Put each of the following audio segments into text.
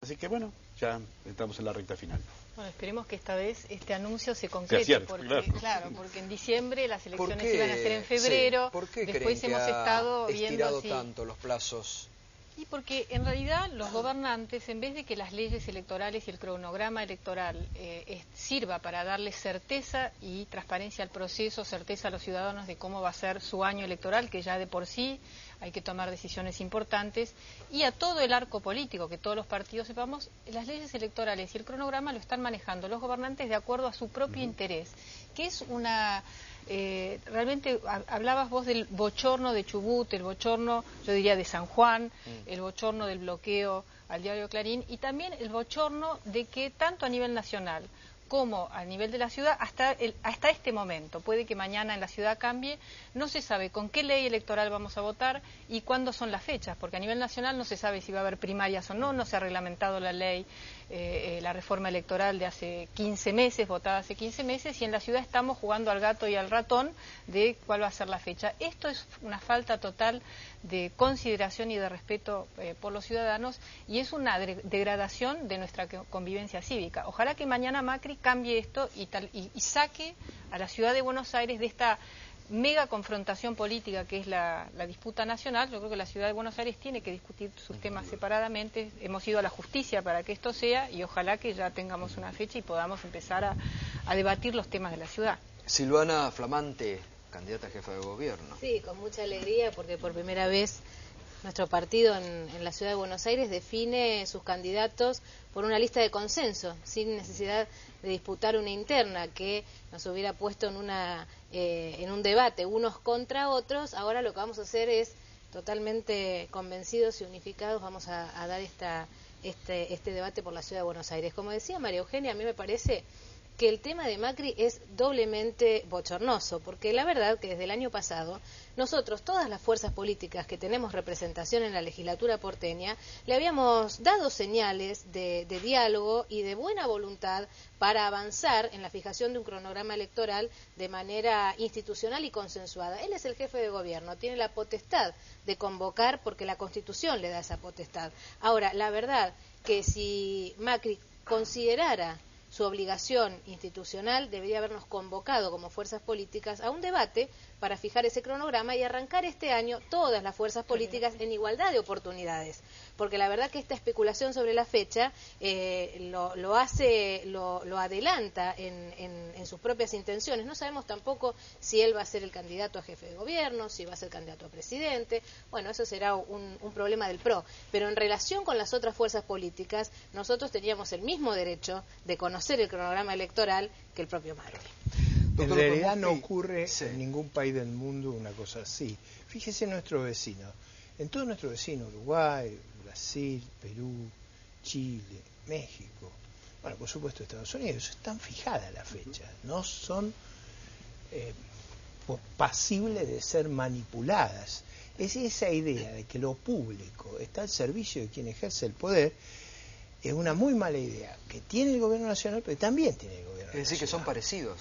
Así que bueno, ya estamos en la recta final. Bueno, esperemos que esta vez este anuncio se concrete, cierto, porque claro, porque en diciembre las elecciones iban a ser en Sí, febrero, ¿por qué después creen hemos que ha estado viendo estirado si... tanto los plazos? Y porque en realidad los gobernantes, en vez de que las leyes electorales y el cronograma electoral sirva para darle certeza y transparencia al proceso, certeza a los ciudadanos de cómo va a ser su año electoral, que ya de por sí hay que tomar decisiones importantes, y a todo el arco político, que todos los partidos sepamos, las leyes electorales y el cronograma lo están manejando los gobernantes de acuerdo a su propio interés, que es una... realmente hablabas vos del bochorno de Chubut, el bochorno, yo diría, de San Juan, el bochorno del bloqueo al diario Clarín, y también el bochorno de que tanto a nivel nacional como a nivel de la ciudad, hasta este momento, puede que mañana en la ciudad cambie, no se sabe con qué ley electoral vamos a votar y cuándo son las fechas, porque a nivel nacional no se sabe si va a haber primarias o no, no se ha reglamentado la ley, la reforma electoral de hace 15 meses, votada hace 15 meses, y en la ciudad estamos jugando al gato y al ratón de cuál va a ser la fecha. Esto es una falta total de consideración y de respeto por los ciudadanos, y es una degradación de nuestra convivencia cívica. Ojalá que mañana Macri cambie esto y saque a la ciudad de Buenos Aires de esta mega confrontación política que es la disputa nacional. Yo creo que la ciudad de Buenos Aires tiene que discutir sus temas separadamente. Hemos ido a la justicia para que esto sea, y ojalá que ya tengamos una fecha y podamos empezar a debatir los temas de la ciudad. Silvana Flamante, candidata a jefa de gobierno. Sí, con mucha alegría, porque por primera vez nuestro partido en la ciudad de Buenos Aires define sus candidatos por una lista de consenso, sin necesidad de disputar una interna que nos hubiera puesto en un debate unos contra otros. Ahora lo que vamos a hacer es, totalmente convencidos y unificados, vamos a dar este debate por la ciudad de Buenos Aires. Como decía María Eugenia, a mí me parece que el tema de Macri es doblemente bochornoso, porque la verdad que desde el año pasado nosotros, todas las fuerzas políticas que tenemos representación en la legislatura porteña, le habíamos dado señales de diálogo y de buena voluntad para avanzar en la fijación de un cronograma electoral de manera institucional y consensuada. Él es el jefe de gobierno, tiene la potestad de convocar porque la Constitución le da esa potestad. Ahora, la verdad que si Macri considerara su obligación institucional, debería habernos convocado como fuerzas políticas a un debate para fijar ese cronograma y arrancar este año todas las fuerzas políticas en igualdad de oportunidades, porque la verdad que esta especulación sobre la fecha lo adelanta en sus propias intenciones. No sabemos tampoco si él va a ser el candidato a jefe de gobierno, si va a ser candidato a presidente. Bueno, eso será un problema del PRO, pero en relación con las otras fuerzas políticas, nosotros teníamos el mismo derecho de conocer el cronograma electoral que el propio Macri. En realidad no ocurre en ningún país del mundo una cosa así. Fíjese en nuestros vecinos. En todos nuestros vecinos, Uruguay, Brasil, Perú, Chile, México, bueno, por supuesto Estados Unidos, están fijadas las fechas, no son pasibles de ser manipuladas. Es esa idea de que lo público está al servicio de quien ejerce el poder. Es una muy mala idea que tiene el gobierno nacional, pero también tiene el gobierno nacional. Es decir, que son parecidos.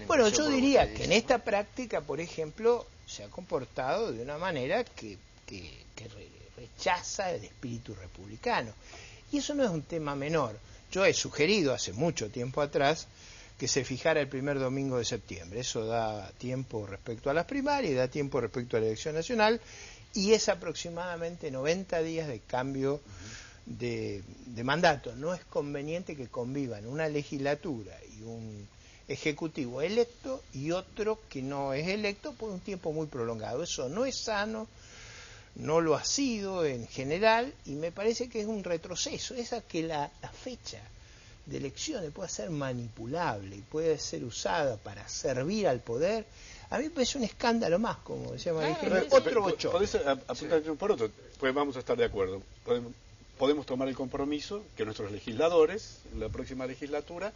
Bueno, yo diría que en esta práctica, por ejemplo, se ha comportado de una manera que rechaza el espíritu republicano. Y eso no es un tema menor. Yo he sugerido hace mucho tiempo atrás que se fijara el primer domingo de septiembre. Eso da tiempo respecto a las primarias, da tiempo respecto a la elección nacional, y es aproximadamente 90 días de cambio de mandato. No es conveniente que convivan una legislatura y un ejecutivo electo y otro que no es electo por un tiempo muy prolongado. Eso no es sano, no lo ha sido en general, y me parece que es un retroceso. Esa que la fecha de elecciones pueda ser manipulable y puede ser usada para servir al poder, a mí me parece un escándalo más, como decía María Eugenia, otro bochorno. Podés apuntar por otro, pues vamos a estar de acuerdo. Podemos tomar el compromiso que nuestros legisladores, en la próxima legislatura,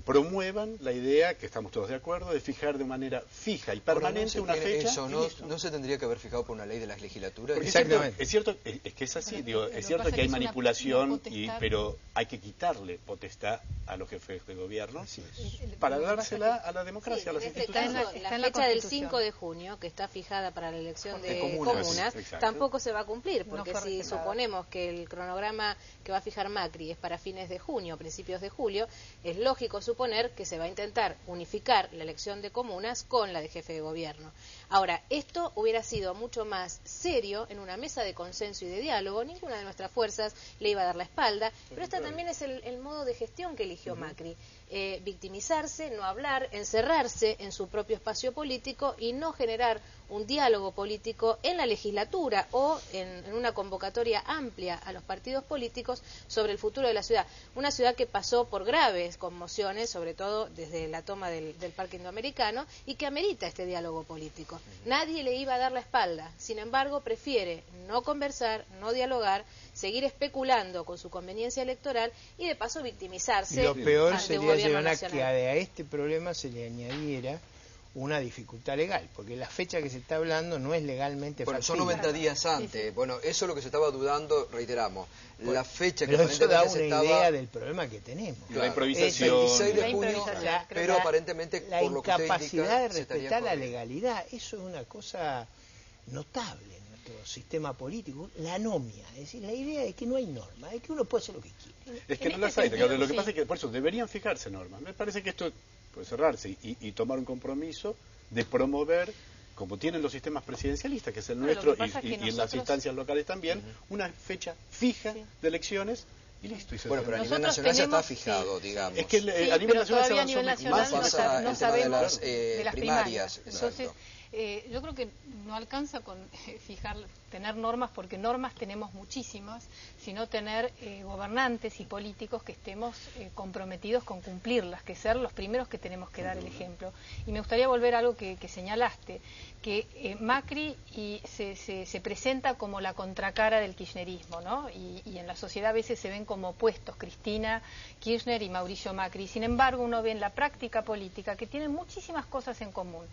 promuevan la idea, que estamos todos de acuerdo, de fijar de manera fija y permanente una fecha. Eso no se tendría que haber fijado por una ley de las legislaturas. Exactamente. Es cierto, es que es así, digo, es cierto que hay manipulación, pero hay que quitarle potestad a los jefes de gobierno Así es. para dársela a la democracia, Sí, a las en este instituciones. caso, Está la en la fecha del Constitución. 5 de junio, que está fijada para la elección de comunas. comunas, Exacto. tampoco se va a cumplir, No porque fue si respetada. suponemos que el cronograma que va a fijar Macri es para fines de junio, principios de julio, es lógico suponer que se va a intentar unificar la elección de comunas con la de jefe de gobierno. Ahora, esto hubiera sido mucho más serio en una mesa de consenso y de diálogo, ninguna de nuestras fuerzas le iba a dar la espalda, pero esta también es el modo de gestión que eligió Macri. Victimizarse, no hablar, encerrarse en su propio espacio político y no generar un diálogo político en la legislatura o en una convocatoria amplia a los partidos políticos sobre el futuro de la ciudad. Una ciudad que pasó por graves conmociones, sobre todo desde la toma del Parque Indoamericano, y que amerita este diálogo político. Nadie le iba a dar la espalda, sin embargo prefiere no conversar, no dialogar, seguir especulando con su conveniencia electoral y de paso victimizarse. Y lo peor ante un sería gobierno llevar a nacional. que a este problema se le añadiera una dificultad legal, porque la fecha que se está hablando no es legalmente Bueno, son factible. 90 días antes. Bueno, eso es lo que se estaba dudando, reiteramos. La fecha que Pero eso da aparentemente una se idea estaba... del problema que tenemos. La Claro, improvisación. es el 26 de La junio, improvisación. pero aparentemente la por lo que usted incapacidad indica, de se estaría respetar la corriendo. legalidad, eso es una cosa notable en nuestro sistema político, la anomia, es decir, la idea de que no hay norma, de que uno puede hacer lo que quiere. Es que En no las este hay, sentido, lo que sí. pasa es que por eso deberían fijarse normas. Me parece que esto puede cerrarse y tomar un compromiso de promover, como tienen los sistemas presidencialistas, que es el Bueno, nuestro, lo que pasa es que y en las nosotros- instancias locales también, una fecha fija de elecciones y listo. Y se Bueno, pero a nivel Nosotros nacional ya está tenemos- fijado, digamos. Es que Sí, a nivel pero nacional se todavía a avanzó nivel más nacional Más no, pasa no el tema de sabemos las, de las primarias, Entonces, exacto. yo creo que no alcanza con tener normas, porque normas tenemos muchísimas, sino tener gobernantes y políticos que estemos comprometidos con cumplirlas, que ser los primeros que tenemos que dar el ejemplo. Y me gustaría volver a algo que señalaste, que Macri se presenta como la contracara del kirchnerismo, ¿no? Y en la sociedad a veces se ven como opuestos, Cristina Kirchner y Mauricio Macri. Sin embargo, uno ve en la práctica política que tienen muchísimas cosas en común,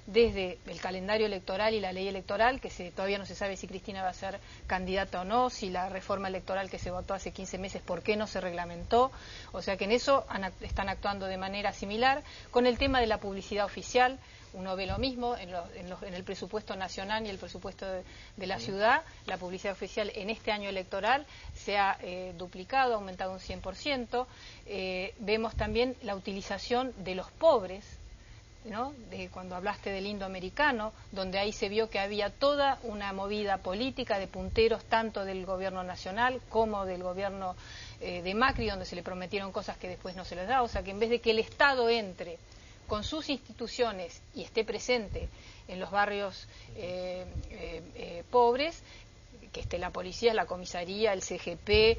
desde el calendario electoral y la ley electoral, que todavía no se sabe si Cristina va a ser candidata o no, si la reforma electoral que se votó hace 15 meses, por qué no se reglamentó, o sea que en eso están actuando de manera similar. Con el tema de la publicidad oficial, uno ve lo mismo en el presupuesto nacional y el presupuesto de la ciudad. La publicidad oficial en este año electoral se ha duplicado, ha aumentado un 100%. Vemos también la utilización de los pobres, ¿no? Cuando hablaste del indoamericano, donde ahí se vio que había toda una movida política de punteros tanto del gobierno nacional como del gobierno de Macri, donde se le prometieron cosas que después no se les da. O sea que en vez de que el Estado entre con sus instituciones y esté presente en los barrios pobres, que esté la policía, la comisaría, el CGP,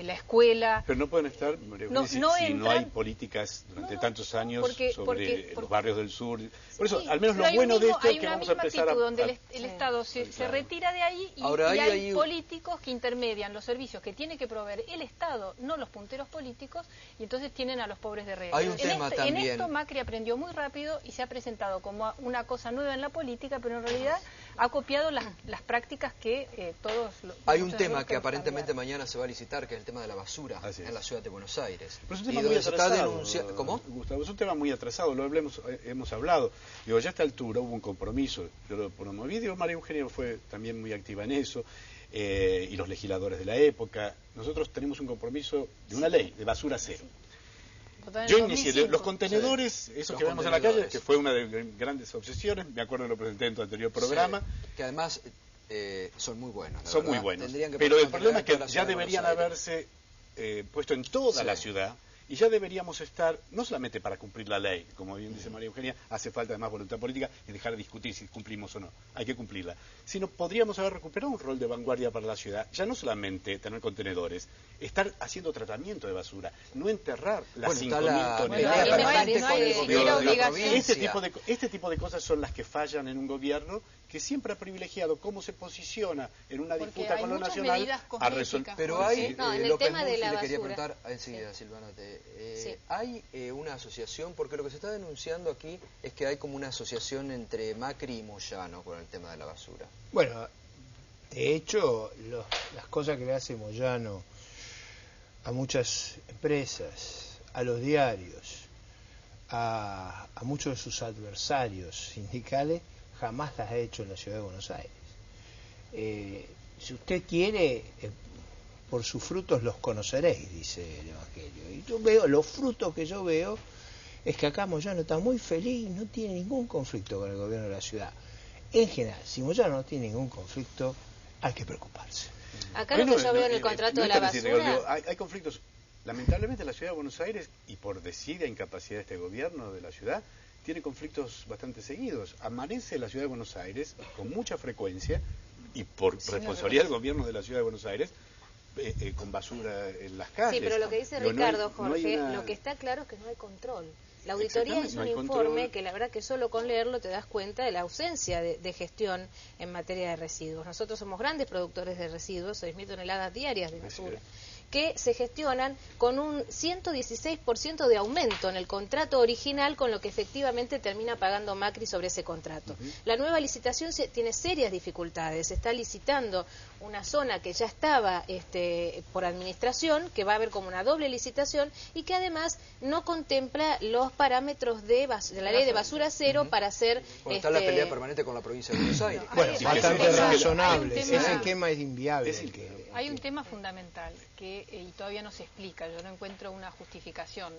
la escuela. Pero no pueden estar, María Eugenia, si no hay políticas durante tantos años sobre los barrios del sur. Por eso, al menos lo bueno de esto es que vamos a empezar a... donde el Estado se retira de ahí y, Ahora, y hay hay políticos que intermedian los servicios que tiene que proveer el Estado, no los punteros políticos, y entonces tienen a los pobres de rehén. Hay un tema En también. esto Macri aprendió muy rápido y se ha presentado como una cosa nueva en la política, pero en realidad ha copiado las prácticas que todos... Hay un muchos de tema nosotros que aparentemente cambiaron. mañana se va a licitar, que es el tema de la basura Así es. en la ciudad de Buenos Aires. Pero es un Y tema muy donde se está atrasado, denunciando... ¿Cómo? Gustavo, es un tema muy atrasado, lo hemos hablado. Digo, ya a esta altura hubo un compromiso, yo lo promoví, digo, María Eugenia fue también muy activa en eso, y los legisladores de la época. Nosotros tenemos un compromiso de una ley, de basura cero. Votaron en Yo el inicié 2005. los contenedores, esos Los que vemos en la calle, contenedores. que fue una de mis grandes obsesiones, me acuerdo que lo presenté en tu anterior programa. Sí, que además son muy buenos. la Son verdad. muy buenos. Tendrían que Pero el ponerlos problema es en toda que la ya ciudad de deberían Buenos Aires. haberse puesto en toda Sí. la ciudad y ya deberíamos estar, no solamente para cumplir la ley, como bien dice María Eugenia, hace falta además voluntad política y dejar de discutir si cumplimos o no, hay que cumplirla, sino podríamos haber recuperado un rol de vanguardia para la ciudad, ya no solamente tener contenedores, estar haciendo tratamiento de basura, no enterrar las Bueno, está 5.000 la toneladas. pelea permanente no con hay el gobierno de la obligación. provincia. Este tipo de cosas son las que fallan en un gobierno que siempre ha privilegiado cómo se posiciona en una Porque disputa hay con lo muchas nacional medidas a resolver. cosméticas. Pero hay, Sí. No, en el López tema de Murphy la le quería basura. preguntar enseguida, Silvana, Sí. ¿hay una asociación? Porque lo que se está denunciando aquí es que hay como una asociación entre Macri y Moyano con el tema de la basura. Bueno, de hecho, las cosas que le hace Moyano a muchas empresas, a los diarios, a muchos de sus adversarios sindicales, jamás las ha hecho en la Ciudad de Buenos Aires. Si usted quiere, por sus frutos los conoceréis, dice el Evangelio. Y yo veo, los frutos que yo veo, es que acá Moyano está muy feliz, no tiene ningún conflicto con el gobierno de la ciudad. En general, si Moyano no tiene ningún conflicto, hay que preocuparse. Acá lo que yo veo en el contrato de la basura... Hay conflictos. Lamentablemente la Ciudad de Buenos Aires, y por desidia incapacidad de este gobierno de la ciudad, tiene conflictos bastante seguidos. Amanece la Ciudad de Buenos Aires con mucha frecuencia, y por responsabilidad del gobierno de la Ciudad de Buenos Aires, con basura en las calles. Sí, pero lo que dice Ricardo, Jorge, lo que está claro es que no hay control. La auditoría es un informe que la verdad que solo con leerlo te das cuenta de la ausencia de gestión en materia de residuos. Nosotros somos grandes productores de residuos, 6.000 toneladas diarias de basura, que se gestionan con un 116% de aumento en el contrato original, con lo que efectivamente termina pagando Macri sobre ese contrato. La nueva licitación tiene serias dificultades. Se está licitando una zona que ya estaba por administración, que va a haber como una doble licitación y que además no contempla los parámetros de la ley de basura cero para hacer... Está la pelea permanente con la provincia de Buenos Aires. Bueno, bastante razonable. Ese esquema es inviable. Hay un tema fundamental que y todavía no se explica, yo no encuentro una justificación.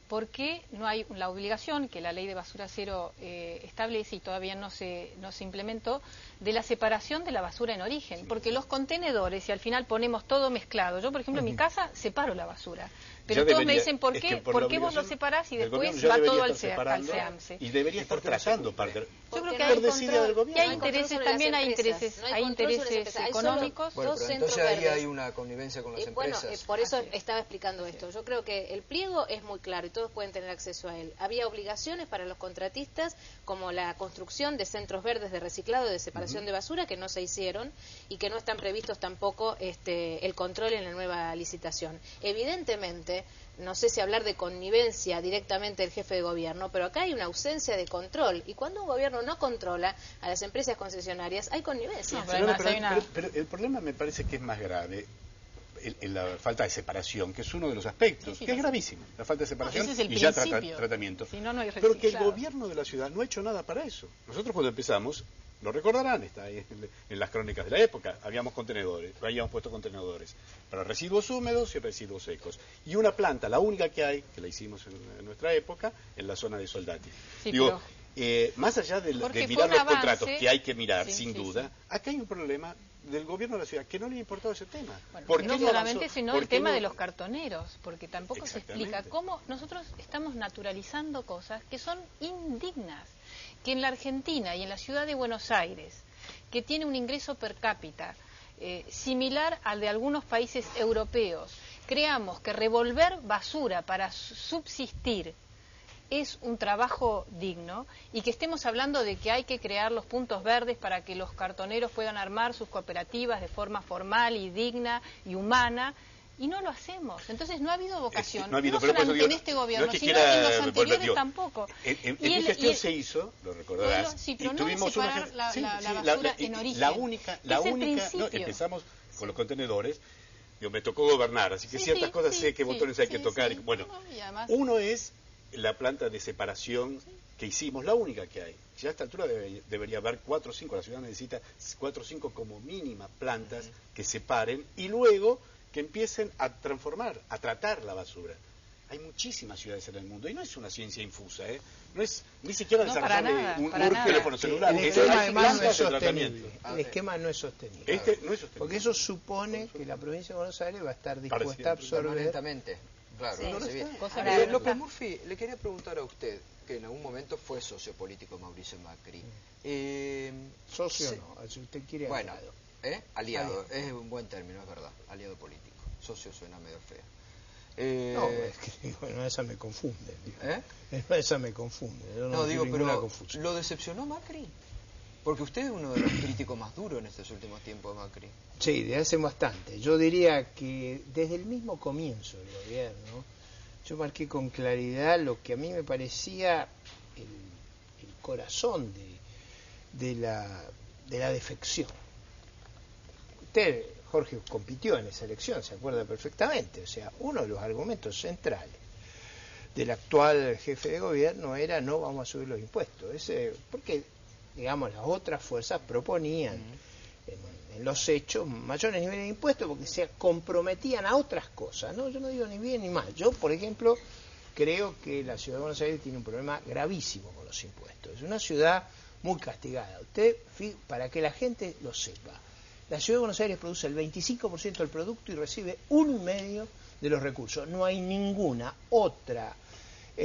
¿Por qué no hay la obligación que la ley de basura cero establece y todavía no se implementó, de la separación de la basura en origen? Porque los contenedores, y al final ponemos todo mezclado. Yo, por ejemplo, en mi casa separo la basura. Pero todos me dicen, ¿por qué vos lo separás y después va todo al SEAMSE? Y debería estar trazando parte. Yo creo que hay control, y hay intereses, también hay intereses económicos. Bueno, pero entonces ahí hay una connivencia con las empresas. Bueno, por eso estaba explicando esto. Yo creo que el pliego es muy claro y todos pueden tener acceso a él. Había obligaciones para los contratistas, como la construcción de centros verdes de reciclado y de separación de basura, que no se hicieron y que no están previstos tampoco el control en la nueva licitación. Evidentemente, no sé si hablar de connivencia directamente del jefe de gobierno, pero acá hay una ausencia de control, y cuando un gobierno no controla a las empresas concesionarias, hay connivencia. Pero el problema me parece que es más grave, en la falta de separación, que es uno de los aspectos, que es gravísimo, la falta de separación y ya tratamiento. Si no, no hay pero que el gobierno de la ciudad no ha hecho nada para eso. Nosotros cuando empezamos, lo recordarán, está ahí en las crónicas de la época, habíamos puesto contenedores para residuos húmedos y residuos secos. Y una planta, la única que hay, que la hicimos en nuestra época, en la zona de Soldati. Sí, digo, más allá de mirar los contratos, que hay que mirar, sin duda, acá hay un problema del gobierno de la ciudad, que no le ha importado ese tema. Bueno, no solamente, sino el tema de los cartoneros, porque tampoco se explica cómo nosotros estamos naturalizando cosas que son indignas, que en la Argentina y en la ciudad de Buenos Aires, que tiene un ingreso per cápita similar al de algunos países europeos, creamos que revolver basura para subsistir es un trabajo digno, y que estemos hablando de que hay que crear los puntos verdes para que los cartoneros puedan armar sus cooperativas de forma formal y digna y humana, y no lo hacemos. Entonces no ha habido vocación, no solamente en este gobierno, sino en los anteriores tampoco. En mi gestión se hizo, lo recordarás, sí, pero y tuvimos no separar la basura en origen. La única empezamos con los contenedores. Me tocó gobernar, así que ciertas cosas sé qué botones hay que tocar. Bueno, uno es la planta de separación que hicimos, la única que hay. Ya a esta altura debería haber 4 o 5, la ciudad necesita 4 o 5 como mínima plantas que separen y luego que empiecen a transformar, a tratar la basura. Hay muchísimas ciudades en el mundo y no es una ciencia infusa, no es ni siquiera desarrollar un teléfono celular. El esquema además no es sostenible. El esquema no es sostenible. No es sostenible. Porque eso supone que la provincia de Buenos Aires va a estar dispuesta a absorber. Permanentemente. Claro, sí, no se bien. López Murphy, le quería preguntar a usted, que en algún momento fue socio político Mauricio Macri. Socio no, si usted quiere bueno, aliado, es un buen término, es verdad, aliado político. Socio suena medio feo. No, es que bueno, esa me confunde. Esa me confunde. Yo no digo, pero confusión. ¿lo decepcionó Macri? Porque usted es uno de los críticos más duros en estos últimos tiempos de Macri. Sí, de hace bastante. Yo diría que desde el mismo comienzo del gobierno, yo marqué con claridad lo que a mí me parecía el corazón de la defección. Usted, Jorge, compitió en esa elección, se acuerda perfectamente. O sea, uno de los argumentos centrales del actual jefe de gobierno era no vamos a subir los impuestos. Porque, digamos, las otras fuerzas proponían en los hechos mayores niveles de impuestos porque se comprometían a otras cosas. No, yo no digo ni bien ni mal. Yo, por ejemplo, creo que la ciudad de Buenos Aires tiene un problema gravísimo con los impuestos. Es una ciudad muy castigada. Usted, para que la gente lo sepa, la ciudad de Buenos Aires produce el 25% del producto y recibe 1,5% de los recursos. No hay ninguna otra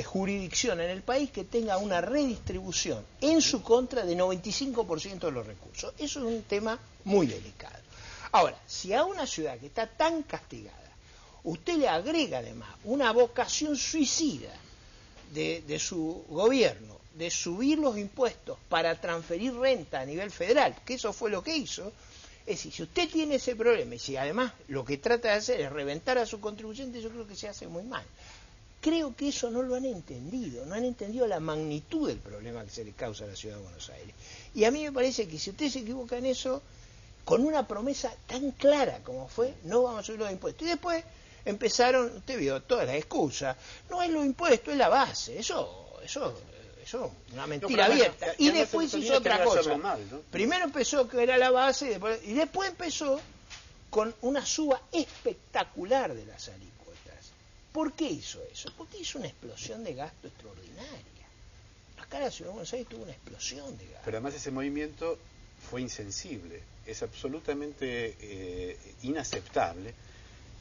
jurisdicción en el país que tenga una redistribución en su contra de 95% de los recursos. Eso es un tema muy delicado. Ahora, si a una ciudad que está tan castigada, usted le agrega además una vocación suicida de su gobierno, de subir los impuestos para transferir renta a nivel federal, que eso fue lo que hizo. Es decir, si usted tiene ese problema y si además lo que trata de hacer es reventar a su contribuyente, yo creo que se hace muy mal. Creo que eso no lo han entendido, no han entendido la magnitud del problema que se le causa a la ciudad de Buenos Aires. Y a mí me parece que si usted se equivoca en eso, con una promesa tan clara como fue, no vamos a subir los impuestos. Y después empezaron, usted vio, todas las excusas, no es los impuestos, es la base, eso es una mentira abierta. Y después hizo otra cosa. Mal, ¿no? Primero empezó que era la base y después empezó con una suba espectacular de las alícuotas. ¿Por qué hizo eso? Porque hizo una explosión de gasto extraordinaria. Acá la ciudad de Buenos Aires tuvo una explosión de gasto. Pero además ese movimiento fue insensible. Es absolutamente inaceptable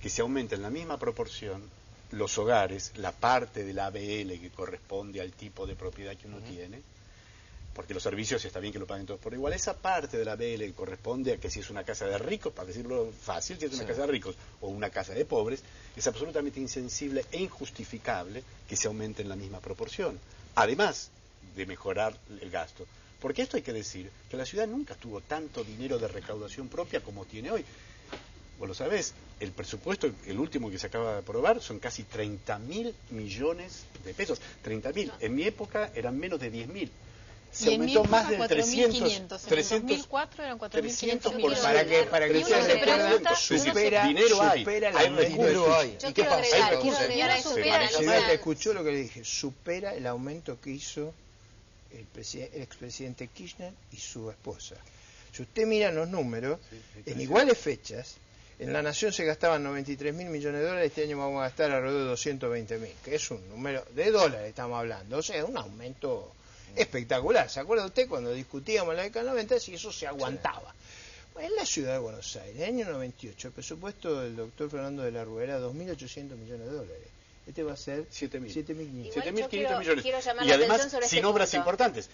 que se aumente en la misma proporción los hogares, la parte del ABL que corresponde al tipo de propiedad que uno tiene, porque los servicios está bien que lo paguen todos por igual, esa parte de la ABL que corresponde a que si es una casa de ricos, para decirlo fácil, si es una casa de ricos o una casa de pobres, es absolutamente insensible e injustificable que se aumente en la misma proporción, además de mejorar el gasto. Porque esto hay que decir, que la ciudad nunca tuvo tanto dinero de recaudación propia como tiene hoy. Vos lo sabés, el presupuesto, el último que se acaba de aprobar, son casi 30.000 millones de pesos. 30.000. No. En mi época eran menos de 10.000. Se aumentó más de 300. 300. En 2004 eran 4.500 millones. Para que ustedes recuerden, supera el recurso. ¿Y qué pasa? Se escuchó lo que le dije, supera el aumento que hizo el expresidente Kirchner y su esposa. Si usted mira los números, en iguales fechas, en La Nación se gastaban 93.000 millones de dólares, este año vamos a gastar alrededor de 220.000, que es un número de dólares, estamos hablando, o sea, un aumento espectacular. ¿Se acuerda usted cuando discutíamos en la década del 90 si eso se aguantaba? Bueno, en la ciudad de Buenos Aires, en el año 98, el presupuesto del doctor Fernando de la Rúa era 2.800 millones de dólares. Este va a ser 7.500. 7.500 millones. Y además, sin obras importantes.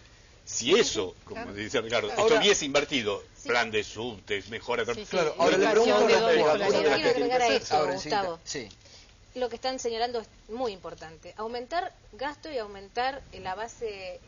Si eso, como dice Ricardo, esto hubiese invertido, plan de subtes, mejora... Claro, ahora le pregunto a esto, Gustavo. Sí. Lo que están señalando es muy importante. Aumentar gasto y aumentar la base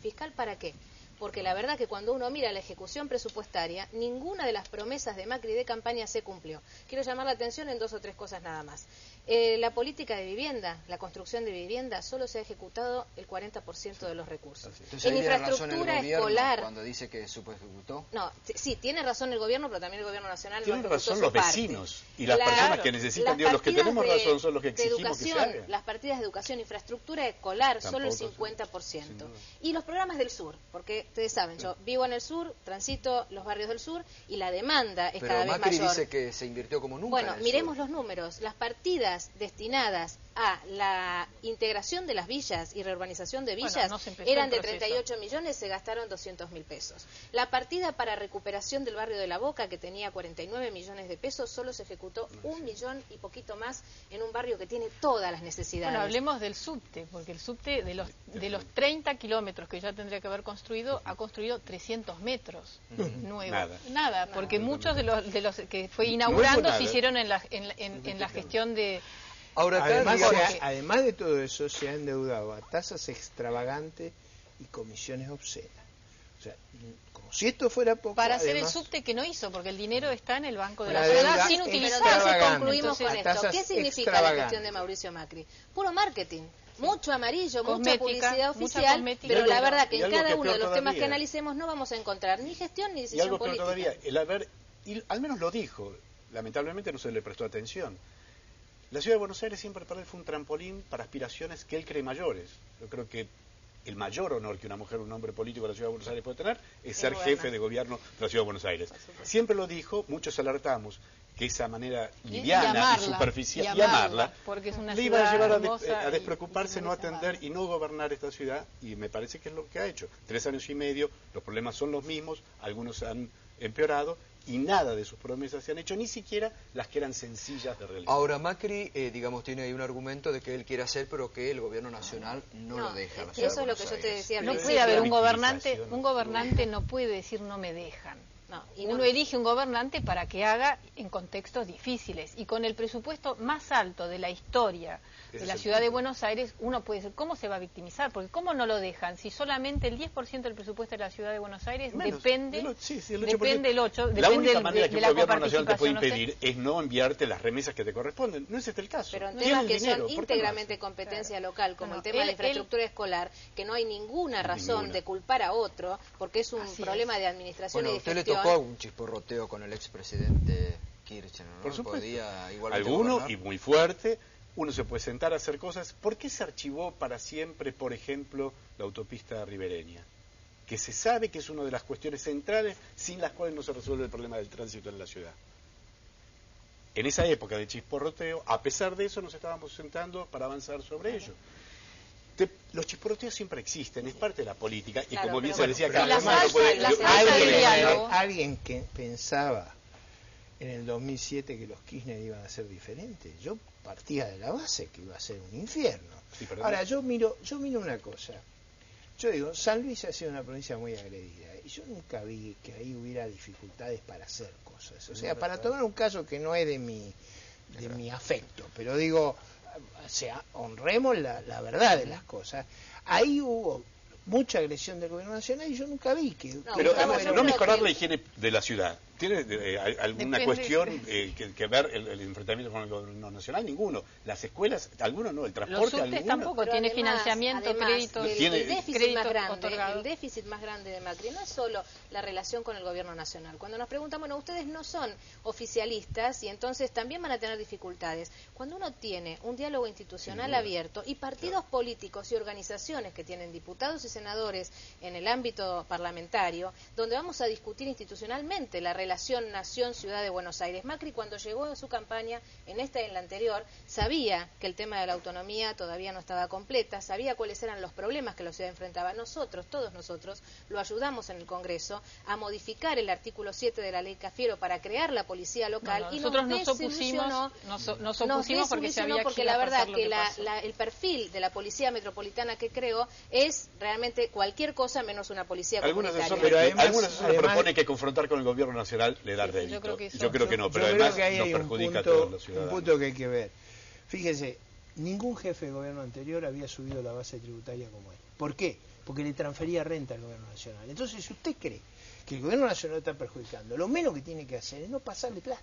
fiscal, ¿para qué? Porque la verdad que cuando uno mira la ejecución presupuestaria, ninguna de las promesas de Macri de campaña se cumplió. Quiero llamar la atención en 2 o 3 cosas nada más. La política de vivienda, la construcción de vivienda, solo se ha ejecutado el 40% de los recursos. Entonces, en infraestructura escolar... Cuando dice que subejecutó. No, sí, tiene razón el gobierno, pero también el gobierno nacional... Tienen razón los vecinos y las personas que necesitan, digo, los que tenemos razón son los que exigimos que se hagan. Las partidas de educación, infraestructura escolar, solo el 50%. Y los programas del sur, porque ustedes saben, yo vivo en el sur, transito los barrios del sur y la demanda es cada vez mayor. Pero Macri dice que se invirtió como nunca. Bueno, miremos los números. Las partidas destinadas a la integración de las villas y reurbanización de villas eran de 38 millones, se gastaron 200.000 pesos. La partida para recuperación del barrio de La Boca, que tenía 49 millones de pesos, solo se ejecutó 1 millón y poquito más en un barrio que tiene todas las necesidades. Bueno, hablemos del subte, porque el subte de los 30 kilómetros que ya tendría que haber construido, ha construido 300 metros nuevos. Nada, porque muchos de los que fue inaugurando se hicieron en la gestión de... Ahora, además de todo eso, se ha endeudado a tasas extravagantes y comisiones obscenas. O sea, como si esto fuera poco... Para hacer el subte que no hizo, porque el dinero está en el Banco de la Ciudad sin utilizar. Entonces concluimos con esto. ¿Qué significa la gestión de Mauricio Macri? Puro marketing. Mucho amarillo, mucha publicidad oficial, pero la verdad que en cada uno de los temas que analicemos no vamos a encontrar ni gestión ni decisión política. Y algo peor todavía, al menos lo dijo, lamentablemente no se le prestó atención. La ciudad de Buenos Aires siempre para él fue un trampolín para aspiraciones que él cree mayores. Yo creo que el mayor honor que una mujer o un hombre político de la ciudad de Buenos Aires puede tener es ser jefe de gobierno de la ciudad de Buenos Aires. Siempre lo dijo, muchos alertamos que esa manera liviana y superficial, y amarla, porque es una le iba a llevar a y despreocuparse, no atender y no gobernar esta ciudad, y me parece que es lo que ha hecho. 3 años y medio, los problemas son los mismos, algunos han empeorado, y nada de sus promesas se han hecho, ni siquiera las que eran sencillas de realizar. Ahora Macri, digamos, tiene ahí un argumento de que él quiere hacer, pero que el gobierno nacional no lo deja. Eso es lo que yo te decía. No puede haber un gobernante no puede decir no me dejan. No, uno elige un gobernante para que haga en contextos difíciles, y con el presupuesto más alto de la historia de la ciudad de Buenos Aires, uno puede decir, ¿cómo se va a victimizar? Porque ¿cómo no lo dejan? Si solamente el 10% del presupuesto de la ciudad de Buenos Aires depende del 8%, la única manera que de un la gobierno nacional te puede coparticipación, impedir es no enviarte las remesas que te corresponden. No es este el caso. Pero en Tiene temas el que dinero, son ¿por qué no íntegramente hace? competencia local, como el tema de Él- la infraestructura escolar, que no hay ninguna razón de culpar a otro, porque es un problema de administración Bueno, y a de usted le gestión. tocó un chisporroteo con el expresidente Kirchner, ¿no? Por supuesto. Podía igualmente Alguno, gobernar. y muy fuerte, uno se puede sentar a hacer cosas. ¿Por qué se archivó para siempre, por ejemplo, la autopista ribereña? Que se sabe que es una de las cuestiones centrales sin las cuales no se resuelve el problema del tránsito en la ciudad. En esa época de chisporroteo, a pesar de eso, nos estábamos sentando para avanzar sobre ello. Los chisporroteos siempre existen, es parte de la política, y Claro, como bien pero se decía, bueno, cada y uno no puede... la falta de diálogo. Alguien que pensaba en el 2007 que los Kirchner iban a ser diferentes, yo partía de la base que iba a ser un infierno. Sí, perdón. Ahora, yo miro una cosa. Yo digo, San Luis ha sido una provincia muy agredida, y yo nunca vi que ahí hubiera dificultades para hacer cosas. O sea, para tomar un caso que no es de mi afecto, pero digo, o sea, honremos la verdad de las cosas. Ahí hubo mucha agresión del gobierno nacional y yo nunca vi que... Pero Gustavo, yo no creo mejorar que- la higiene de la ciudad. ¿Tiene alguna Depende. cuestión que ver el enfrentamiento con el gobierno nacional? Ninguno. Las escuelas, algunos no. El Los transporte, subtes algunos. tampoco, Pero tiene además, financiamiento, créditos, Tiene- el déficit créditos más grande, otorgados. el déficit más grande de Macri no es solo la relación con el gobierno nacional. Cuando nos preguntan, bueno, ustedes no son oficialistas y entonces también van a tener dificultades. Cuando uno tiene un diálogo institucional abierto y partidos políticos y organizaciones que tienen diputados y senadores en el ámbito parlamentario, donde vamos a discutir institucionalmente la relación nación-ciudad de Buenos Aires. Macri, cuando llegó a su campaña, en esta y en la anterior, sabía que el tema de la autonomía todavía no estaba completa, sabía cuáles eran los problemas que la ciudad enfrentaba. Nosotros, todos nosotros, lo ayudamos en el Congreso a modificar el artículo 7 de la ley Cafiero para crear la policía local, y nosotros nos opusimos porque se había porque que la iba a verdad pasar lo que pasó. el perfil de la policía metropolitana que creó es realmente cualquier cosa menos una policía Algunos comunitaria. Pero además- asesores además- proponen que confrontar con el gobierno nacional le da rédito. yo creo que no, pero Yo además creo que ahí nos hay perjudica a todos los un ciudadanos. punto que hay que ver. Fíjese, ningún jefe de gobierno anterior había subido la base tributaria como él. ¿Por qué? Porque le transfería renta al gobierno nacional. Entonces, si usted cree que el gobierno nacional está perjudicando, lo menos que tiene que hacer es no pasarle plata.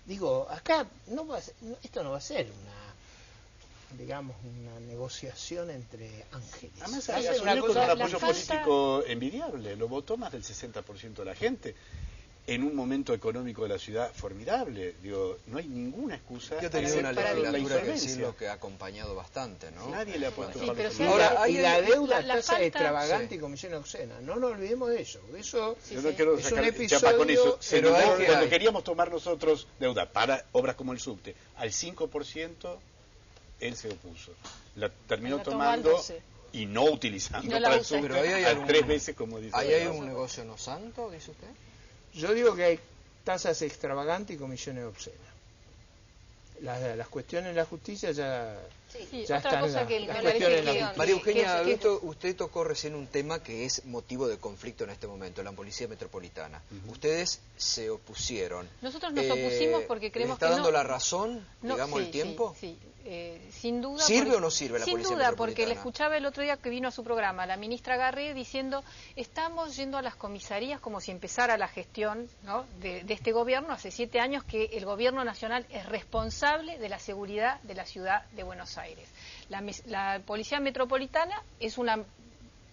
Digo, acá esto no va a ser una negociación entre ángeles. Además, Va a ser asumió una con un cosa- apoyo falta- político envidiable. Lo votó más del 60% de la gente. En un momento económico de la ciudad formidable. Digo, no hay ninguna excusa Que ha tenido una para la legislatura que insolvencia. decirlo que ha acompañado bastante, ¿no? Nadie le ha puesto Sí, un pero palo sí, en Ahora, la hay y la deuda la tasa falta- extravagante Sí. y comisión obscena. No nos olvidemos de eso. Eso Yo no quiero es sacar un chapa con eso. episodio, Se pero negó hay que- cuando hay. queríamos tomar nosotros deuda para obras como el subte al 5%, él se opuso. La terminó La tomó tomando al 12. y no utilizando Y no la para el usa. subte Pero ahí hay a algún- 3 veces, como dice. ¿Ahí la hay frase. un negocio no santo, dice usted? yo digo que hay tasas extravagantes y comisiones obscenas. Las cuestiones de la justicia ya Sí, ya otra están cosa las- que las me parece cuestiones que- de la- María Eugenia, que- usted tocó recién un tema que es motivo de conflicto en este momento, la policía metropolitana. Ustedes se opusieron. Nosotros nos opusimos porque creemos ¿le está que dando no- la razón, digamos, el tiempo? Sí, sin duda. ¿Sirve o no sirve la sin policía duda, porque metropolitana? le escuchaba el otro día que vino a su programa la ministra Garré diciendo, estamos yendo a las comisarías como si empezara la gestión, ¿no?, de este gobierno hace 7 años, que el gobierno nacional es responsable de la seguridad de la ciudad de Buenos Aires. La policía metropolitana es una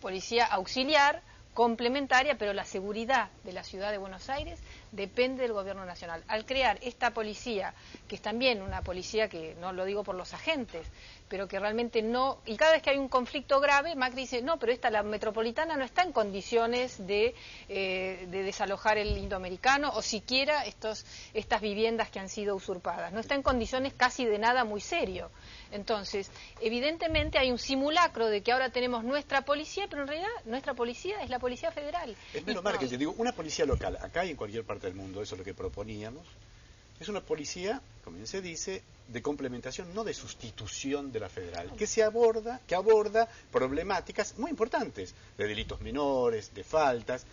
policía auxiliar complementaria, pero la seguridad de la ciudad de Buenos Aires depende del gobierno nacional. Al crear esta policía, que es también una policía que no lo digo por los agentes, pero que realmente no, y cada vez que hay un conflicto grave, Macri dice, no, pero la metropolitana no está en condiciones de desalojar el indoamericano o siquiera estas viviendas que han sido usurpadas, no está en condiciones casi de nada muy serio. Entonces, evidentemente hay un simulacro de que ahora tenemos nuestra policía, pero en realidad nuestra policía es la Policía Federal. Es menos mal que yo digo, una policía local, acá y en cualquier parte del mundo, eso es lo que proponíamos, es una policía, como bien se dice, de complementación, no de sustitución de la federal, que aborda problemáticas muy importantes, de delitos menores, de faltas,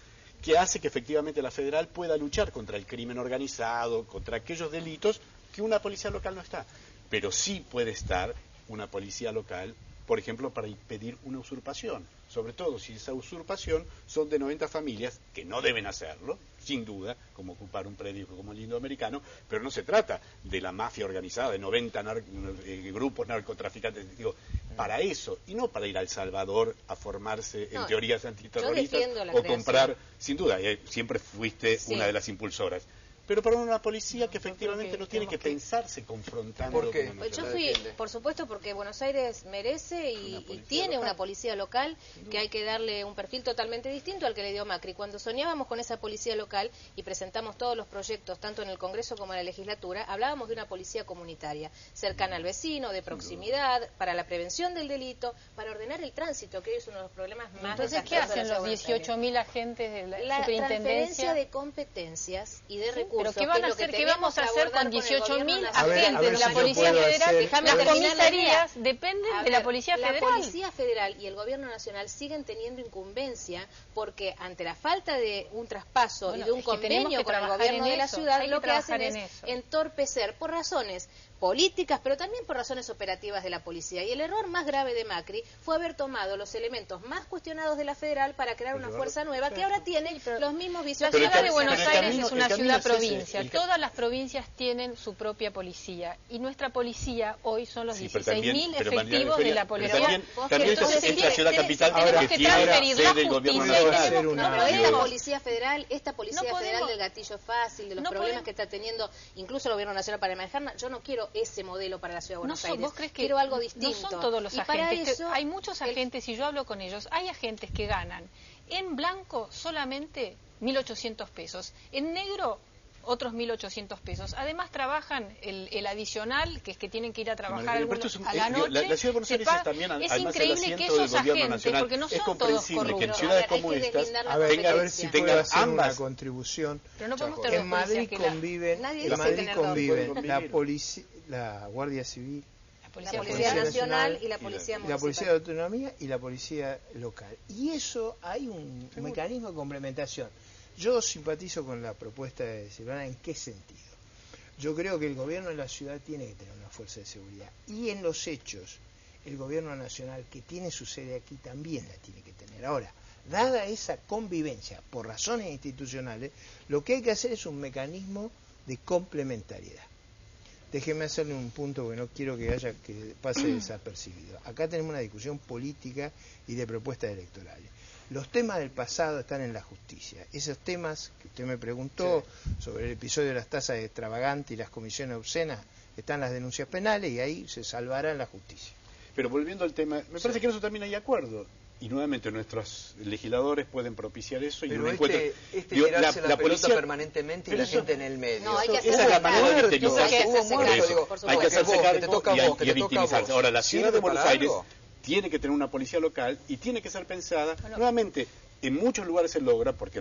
que hace que efectivamente la federal pueda luchar contra el crimen organizado, contra aquellos delitos que una policía local no está. Pero sí puede estar una policía local, por ejemplo, para impedir una usurpación, sobre todo si esa usurpación son de 90 familias, que no deben hacerlo, sin duda, como ocupar un predio como el indoamericano, pero no se trata de la mafia organizada, de 90 grupos narcotraficantes, digo, para eso, y no para ir a El Salvador a formarse en teorías antiterroristas o comprar, sin duda, siempre fuiste una de las impulsoras. Pero para una policía que efectivamente no tiene que pensarse confrontando. ¿Por qué? Pues yo fui, por supuesto, porque Buenos Aires merece y tiene una policía local que hay que darle un perfil totalmente distinto al que le dio Macri. Cuando soñábamos con esa policía local y presentamos todos los proyectos, tanto en el Congreso como en la legislatura, hablábamos de una policía comunitaria, cercana al vecino, de proximidad, para la prevención del delito, para ordenar el tránsito, que hoy es uno de los problemas más Entonces, ¿qué hacen los 18.000 agentes de la superintendencia? Transferencia de competencias y de recursos. ¿Pero qué van a hacer? ¿Qué vamos a hacer con 18.000 agentes agentes de la Policía Federal? Las comisarías dependen de la Policía Federal. La Policía Federal y el Gobierno Nacional siguen teniendo incumbencia porque ante la falta de un traspaso y de un convenio con el Gobierno de la ciudad, lo que hacen es entorpecer por razones políticas, pero también por razones operativas de la policía. Y el error más grave de Macri fue haber tomado los elementos más cuestionados de la federal para crear una fuerza nueva que ahora tiene los mismos vicios. La ciudad de Buenos Aires es una ciudad-provincia. Todas las provincias tienen su propia policía. Y nuestra policía hoy son los 16.000 efectivos de la policía. También es la ciudad capital que tiene sede del gobierno nacional. No, pero esta policía federal del gatillo fácil, de los problemas que está teniendo incluso el gobierno nacional para manejarla, yo no quiero ese modelo para la ciudad de Buenos Aires. ¿Vos crees que quiero algo distinto? No son todos los agentes. Hay muchos agentes, y yo hablo con ellos, hay agentes que ganan en blanco solamente 1.800 pesos, en negro otros 1.800 pesos. Además trabajan el adicional, que es que tienen que ir a trabajar a la noche. La ciudad de Buenos Aires es también, es además, increíble que esos agentes, porque no son todos corruptos. Que en ciudades como estas, a ver si puedo hacer una contribución. Pero no podemos en Madrid conviven, la Guardia Civil, la Policía Nacional y la Policía Municipal. La Policía de Autonomía y la Policía Local. Y eso hay un mecanismo de complementación. Yo simpatizo con la propuesta de Silvana. ¿En qué sentido? Yo creo que el gobierno de la ciudad tiene que tener una fuerza de seguridad. Y en los hechos, el gobierno nacional, que tiene su sede aquí, también la tiene que tener. Ahora, dada esa convivencia por razones institucionales, lo que hay que hacer es un mecanismo de complementariedad. Déjeme hacerle un punto porque no quiero que pase desapercibido. Acá tenemos una discusión política y de propuestas electorales. Los temas del pasado están en la justicia. Esos temas que usted me preguntó sobre el episodio de las tasas extravagantes y las comisiones obscenas, están las denuncias penales y ahí se salvará en la justicia. Pero volviendo al tema, me parece que en eso también hay acuerdo. Y nuevamente nuestros legisladores pueden propiciar eso. Pero y tirarse la pelota permanentemente y la gente en el medio. No, hay que esa es la manera de Hay que hacerse cargo y victimizarse. Ahora, la ciudad de Buenos Aires tiene que tener una policía local y tiene que ser pensada, nuevamente, en muchos lugares se logra porque